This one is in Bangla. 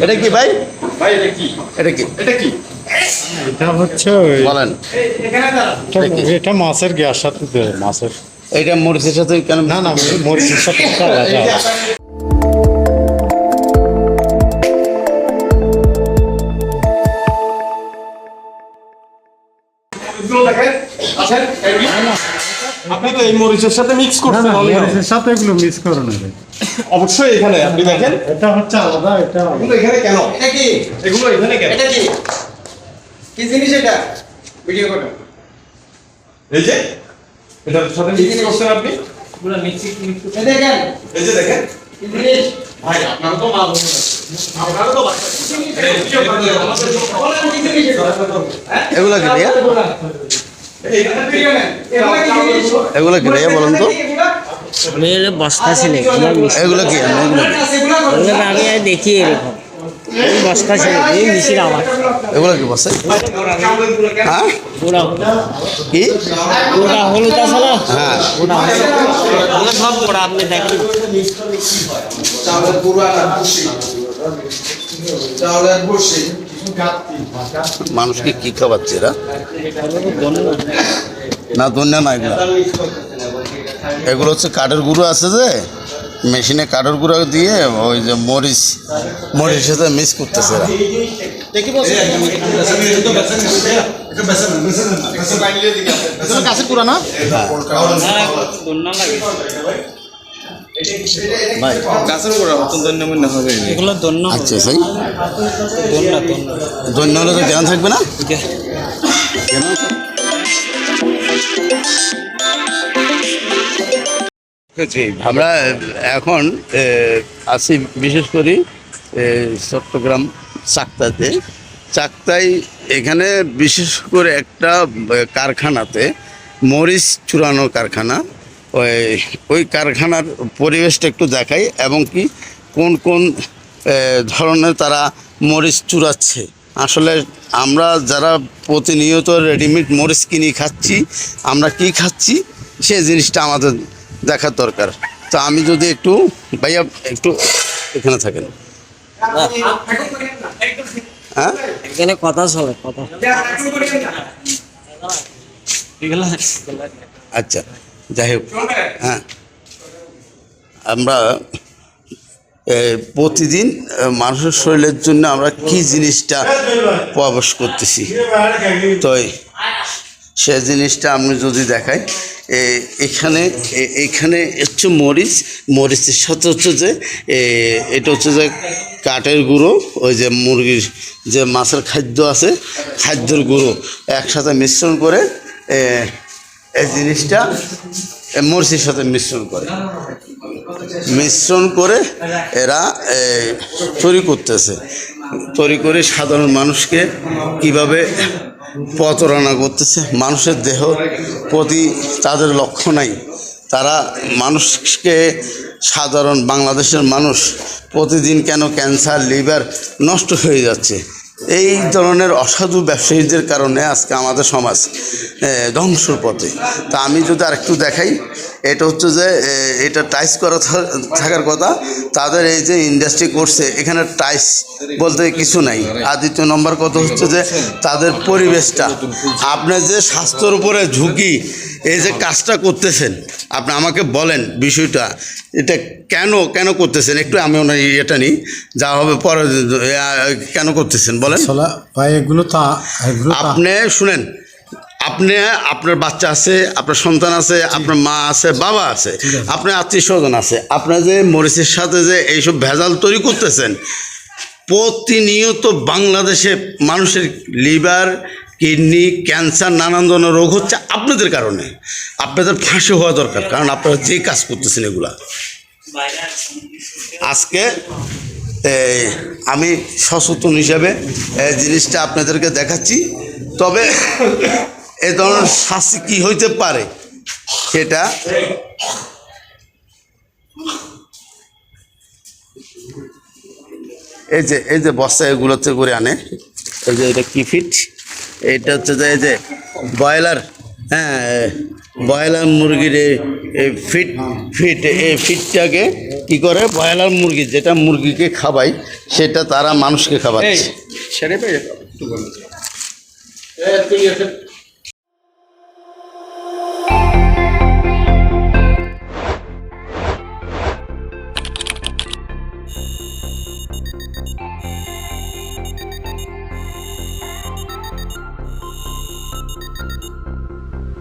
এটা কি ভাই? ভাই এটা কি? এটা কি? এটা কি? এটা হচ্ছে বলেন। এটা মাছের গ্যাস সাথে দেয় মাছের। এইটা মরিচের সাথে কেন? না না, মরিচের সাথে আলাদা। আপনি তো এই মরিচের সাথে মিক্স করছেন। মরিচের সাথে এগুলো মিক্স করে নেবে অবশ্যই এখানে আপনি দেখেন এটা হচ্ছে আলাদা। এটা এগুলো এখানে কেন? এটা কি? এগুলো এখানে কেন? এটা কি? কি জিনিস এটা? ভিডিও করেন। এই যে এটার সাথে মিক্স করছেন আপনি পুরো মিক্স করছেন। দেখেন, এই যে দেখেন কি জিনিস ভাই, আপনারা তো মাল আপনারা তো বাচ্চা ভিডিও করেন। বলেন কি জিনিস এটা? এগুলা কি ভাইয়া? এগুলা কি ভাইয়া বলেন তো? বস্তা ছিল এগুলো কি? আমি দেখি এরকম বস্তা ছিল মিশির আমার এগুলো কি বসে? হ্যাঁ পুরা কি পুরা হলুদ আছে না? হ্যাঁ পুরা সব পুরা আপনি দেখেন মানুষকে কি খাওয়াচ্ছে এরা? না ধন্যা না, এগুলো এগুলো হচ্ছে কাঠের গুঁড়ো আছে যে মেশিনে কাঠের গুঁড়ো দিয়ে ওই যে মরিচের সাথে মিক্স করতেছে এরা। গাছের পুরা না? গাছের গুঁড়ো হবে এগুলো দন্য আচ্ছা সেই দন্য ধন্য হলে তো জ্ঞান থাকবে না। আমরা এখন আছি বিশেষ করে চট্টগ্রাম চাকতায় এখানে বিশেষ করে একটা কারখানাতে মরিচ চুরানোর কারখানা। ওই কারখানার পরিবেশটা একটু দেখাই এবং কি কোন কোন ধরনের তারা মরিচ চুরাচ্ছে। আসলে আমরা যারা প্রতিনিয়ত রেডিমেড মরিচ কিনে খাচ্ছি, আমরা কি খাচ্ছি সে জিনিসটা আমাদের দেখার দরকার। তো আমি যদি একটু ভাইয়া একটু এখানে থাকেন। হ্যাঁ এখানে কথা চলে কথা আচ্ছা যাই হোক, হ্যাঁ আমরা প্রতিদিন মানুষের শরীরের জন্য আমরা কি জিনিসটা প্রবেশ করতেছি, তো সে জিনিসটা আমি যদি দেখাই এখানে হচ্ছে মরিচের সাথে হচ্ছে যে এটা হচ্ছে যে কাঠের গুঁড়ো, ওই যে মুরগির যে মাছের খাদ্য আছে খাদ্যের গুঁড়ো একসাথে মিশ্রণ করে এই জিনিসটা মরিচের সাথে মিশ্রণ করে এরা তৈরি করে সাধারণ মানুষকে কিভাবে প্রতারণা করতেছে। মানুষের দেহ প্রতি তাদের লক্ষ্য নাই। তারা মানুষকে সাধারণ বাংলাদেশের মানুষ প্রতিদিন কেন ক্যান্সার লিভার নষ্ট হয়ে যাচ্ছে, এই ধরনের অসাধু ব্যবসায়ীদের কারণে আজকে আমাদের সমাজ ধ্বংসর পথে। তা আমি যদি আরেকটু দেখাই, এটা হচ্ছে যে এটা টাইস করা থাকার কথা, তাদের এই যে ইন্ডাস্ট্রি করছে এখানে টাইস বলতে কিছু নাই। আর দ্বিতীয় নম্বর কথা হচ্ছে যে তাদের পরিবেশটা, আপনার যে স্বাস্থ্যের উপরে ঝুঁকি, এই যে কাজটা করতেছেন আপনি আমাকে বলেন বিষয়টা, এটা কেন করতেছেন? একটু আমি ওনার এটা নিই, যা হবে পরে কেন করতেছেন বলেন। ভাই এগুলো তো আপনি শুনেন, আপনার বাচ্চা আছে, আপনার সন্তান আছে, আপনার মা আছে, বাবা আছে, আপনার আত্মীয় স্বজন আছে, আপনার যে মরিচের সাথে যে এইসব ভেজাল তৈরি করতেছেন, প্রতিনিয়ত বাংলাদেশে মানুষের লিভার কিডনি ক্যান্সার নানান ধরনের রোগ হচ্ছে আপনাদের কারণে। আপনাদের ফাঁসি হওয়া দরকার, কারণ আপনারা যেই কাজ করতেছেন এগুলা। আজকে আমি সচেতন হিসাবে জিনিসটা আপনাদেরকে দেখাচ্ছি। তবে এ ধরনের শাস্তি কী হইতে পারে সেটা এই যে বস্তা এগুলোতে করে আনে, এই যে এটা কি ফিট, এটা হচ্ছে যে এই যে ব্রয়লার, হ্যাঁ ব্রয়লার মুরগির এই ফিটটাকে কি করে, ব্রয়লার মুরগি যেটা মুরগিকে খাবাই সেটা তারা মানুষকে খাবাচ্ছে।